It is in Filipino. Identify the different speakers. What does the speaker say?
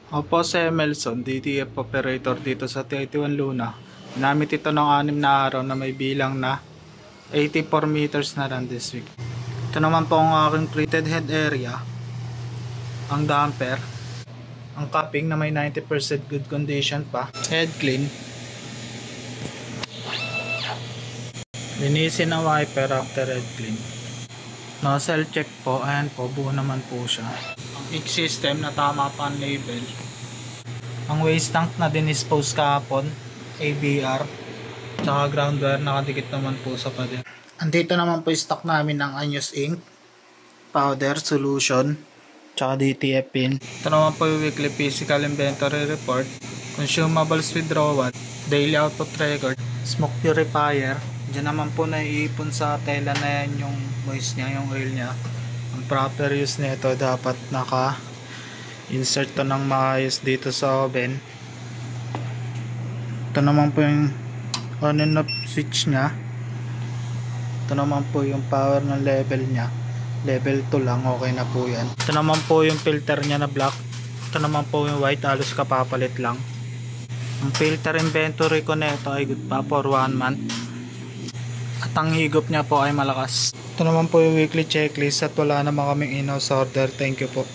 Speaker 1: Opo, si Emelson, DTF operator dito sa TI-1 Luna. Ginamit ito ng 6 na araw na may bilang na 84 meters na run this week. Ito naman po ang aking treated head area, ang damper, ang capping na may 90% good condition pa, head clean, linisin ang wiper after head clean, nozzle check po, ayan po, buo naman po siya. Ang kick system na tama pa ang label, ang waste tank na dinispose kahapon, ABR, tsaka ground wire nakadikit naman po sa pader. Andito naman po yung stock namin ng Anyos ink, powder, solution, tsaka DTF pin. Ito naman po yung weekly physical inventory report, consumables withdrawal, daily output record, smoke purifier. Diyan naman po naiipon sa tela na yan yung moist niya, yung oil niya. Ang proper use nito dapat naka-insert to ng maayos dito sa oven. Ito naman po yung on and off switch niya. Ito naman po yung power ng level niya. Level 2 lang, okay na po yan. Ito naman po yung filter niya na black. Ito naman po yung white, halos kapapalit lang. Ang filter inventory ko nito ay good pa for 1 month. At ang higop niya po ay malakas. Ito naman po yung weekly checklist at wala naman kaming in-house order. Thank you po.